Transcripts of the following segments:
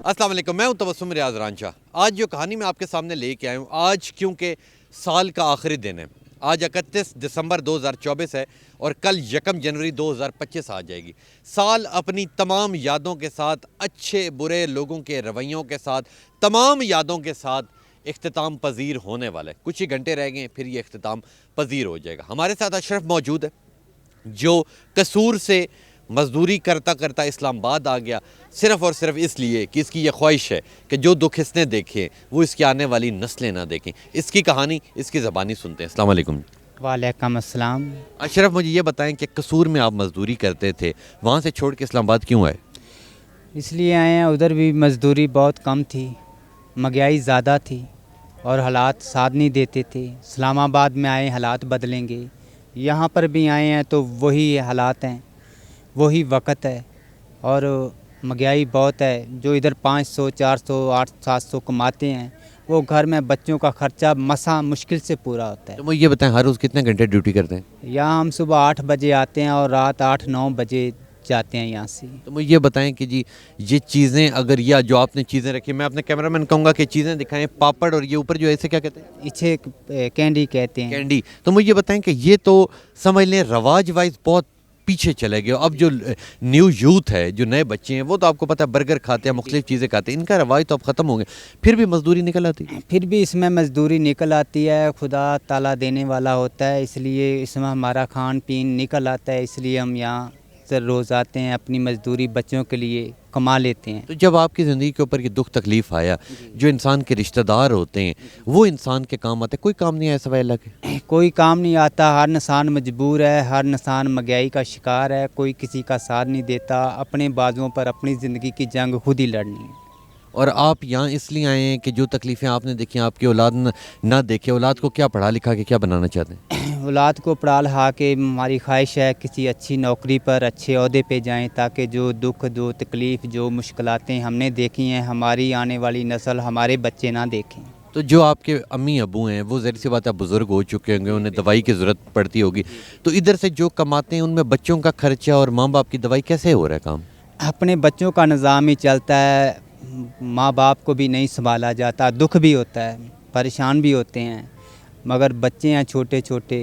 अस्सलाम वालेकुम, मैं हूं तबस्सुम रियाज रांझा। आज जो कहानी मैं आपके सामने लेके आया हूं, आज क्योंकि साल का आखिरी दिन है। आज 31 दिसंबर 2024 है और कल 1 जनवरी 2025 आ जाएगी। साल अपनी तमाम यादों के साथ, अच्छे बुरे लोगों के रवैयों के साथ, तमाम यादों के साथ इख्तिताम पजीर होने वाला है। कुछ ही घंटे रह गए, फिर ये इख्तिताम पजीर हो जाएगा। हमारे साथ अशरफ मौजूद है, जो कसूर से मजदूरी करता करता इस्लामाबाद आ गया, सिर्फ़ और सिर्फ इसलिए कि इसकी ये ख्वाहिश है कि जो दुख इसने देखे वो इसकी आने वाली नस्लें ना देखें। इसकी कहानी इसकी ज़बानी सुनते हैं। अस्सलाम वालेकुम। वालेकुम अस्सलाम। अशरफ, मुझे ये बताएं कि कसूर में आप मजदूरी करते थे, वहाँ से छोड़ के इस्लामाबाद क्यों आए? इसलिए आए हैं, उधर भी मजदूरी बहुत कम थी, महंगाई ज़्यादा थी और हालात साथ नहीं देते थे। इस्लामाबाद में आए, हालात बदलेंगे। यहाँ पर भी आए हैं तो वही हालात हैं, वही वक़्त है और महंगाई बहुत है। जो इधर 500, 400, 800, 700 कमाते हैं, वो घर में बच्चों का ख़र्चा मसा मुश्किल से पूरा होता है। तो मुझे ये बताएं, हर रोज़ कितने घंटे ड्यूटी करते हैं? यहाँ हम सुबह 8 बजे आते हैं और रात 8-9 बजे जाते हैं यहाँ से। तो मुझे ये बताएं कि जी ये चीज़ें, अगर या जो आपने चीज़ें रखी, मैं अपने कैमरामैन कहूँगा कि चीज़ें दिखाएं, पापड़ और ये ऊपर जो है इसे क्या कहते हैं? इसे कैंडी कहते हैं। कैंडी। तो मुझे ये बताएं कि ये तो समझ लें रवाज वाइज बहुत पीछे चले गए। अब जो न्यू यूथ है, जो नए बच्चे हैं, वो तो आपको पता है बर्गर खाते हैं, मुख्तलिफ चीज़ें खाते हैं, इनका रवाज तो अब ख़त्म हो गया, फिर भी मजदूरी निकल आती है। फिर भी इसमें मजदूरी निकल आती है। खुदा ताला देने वाला होता है, इसलिए इसमें हमारा खान पीन निकल आता है। इसलिए हम यहाँ से रोज़ आते हैं, अपनी मजदूरी बच्चों के लिए कमा लेते हैं। तो जब आपकी ज़िंदगी के ऊपर ये दुख तकलीफ़ आया, जो इंसान के रिश्तेदार होते हैं वो इंसान के काम आते हैं, कोई काम नहीं आया सवाए अल्लाह के? कोई काम नहीं आता। हर इंसान मजबूर है, हर इंसान महंगाई का शिकार है। कोई किसी का साथ नहीं देता। अपने बाजुओं पर अपनी ज़िंदगी की जंग खुद ही लड़नी है। और आप यहाँ इसलिए आए हैं कि जो तकलीफ़ें आपने देखी आपकी औलाद ना देखे। औलाद को क्या पढ़ा लिखा के क्या बनाना चाहते हैं? औलाद को पढ़ा लिखा के हमारी ख्वाहिश है किसी अच्छी नौकरी पर, अच्छे ओहदे पे जाएं, ताकि जो दुख, जो तकलीफ़, जो मुश्किलातें हमने देखी हैं, हमारी आने वाली नस्ल, हमारे बच्चे ना देखें। तो जो आपके अम्मी अबू हैं, वो ज़ाहिर सी बात है बुज़ुर्ग हो चुके होंगे, उन्हें दवाई की ज़रूरत पड़ती होगी, तो इधर से जो कमाते हैं उनमें बच्चों का खर्चा और माँ बाप की दवाई कैसे हो रहा है काम? अपने बच्चों का निज़ाम ही चलता है, माँ बाप को भी नहीं संभाला जाता। दुख भी होता है, परेशान भी होते हैं, मगर बच्चे हैं छोटे छोटे,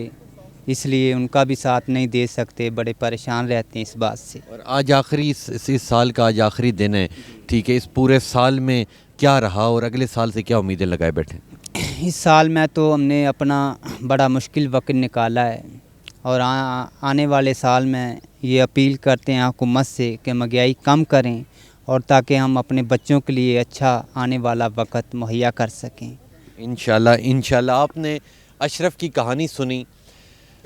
इसलिए उनका भी साथ नहीं दे सकते। बड़े परेशान रहते हैं इस बात से। और आज आखिरी इस साल का आज आखिरी दिन है, ठीक है, इस पूरे साल में क्या रहा और अगले साल से क्या उम्मीदें लगाए बैठे? इस साल में तो हमने अपना बड़ा मुश्किल वक्त निकाला है और आने वाले साल में ये अपील करते हैं हुकूमत से कि महंगाई कम करें और ताकि हम अपने बच्चों के लिए अच्छा आने वाला वक्त मुहैया कर सकें। इंशाल्लाह इंशाल्लाह। आपने अशरफ की कहानी सुनी।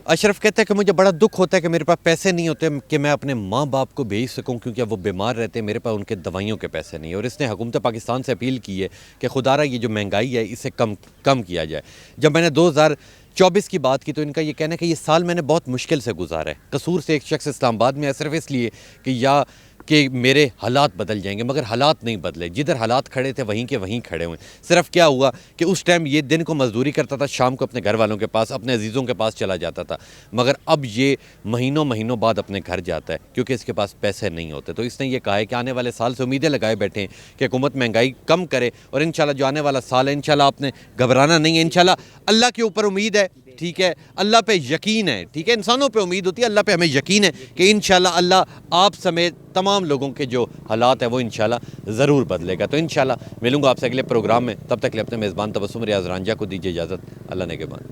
अशरफ कहता है कि मुझे बड़ा दुख होता है कि मेरे पास पैसे नहीं होते कि मैं अपने माँ बाप को भेज सकूं, क्योंकि वो बीमार रहते हैं, मेरे पास उनके दवाइयों के पैसे नहीं है। और इसने हुकूमत पाकिस्तान से अपील की है कि खुदारा ये जो महंगाई है इसे कम किया जाए। जब मैंने 2024 की बात की तो इनका ये कहना है कि ये साल मैंने बहुत मुश्किल से गुजारा है। कसूर से एक शख्स इस्लामाबाद में आया सिर्फ इसलिए कि मेरे हालात बदल जाएंगे, मगर हालात नहीं बदले। जिधर हालात खड़े थे वहीं के वहीं खड़े हुए। सिर्फ क्या हुआ कि उस टाइम ये दिन को मजदूरी करता था, शाम को अपने घर वालों के पास, अपने अजीज़ों के पास चला जाता था, मगर अब ये महीनों महीनों बाद अपने घर जाता है क्योंकि इसके पास पैसे नहीं होते। तो इसने ये कहा है कि आने वाले साल से उम्मीदें लगाए बैठे हैं कि हुकूमत महंगाई कम करे और इंशाल्लाह जो आने वाला साल है, इंशाल्लाह आपने घबराना नहीं है। इंशाल्लाह अल्लाह के ऊपर उम्मीद है, ठीक है, अल्लाह पे यकीन है, ठीक है। इंसानों पे उम्मीद होती है, अल्लाह पे हमें यकीन है कि इंशाल्लाह अल्लाह आप समेत तमाम लोगों के जो हालात है वो इंशाल्लाह ज़रूर बदलेगा। तो इंशाल्लाह मिलूंगा आपसे अगले प्रोग्राम में। तब तक के लिए अपने मेज़बान तबस्सुम रियाज रांझा को दीजिए इजाज़त। अल्लाह ने के बाद।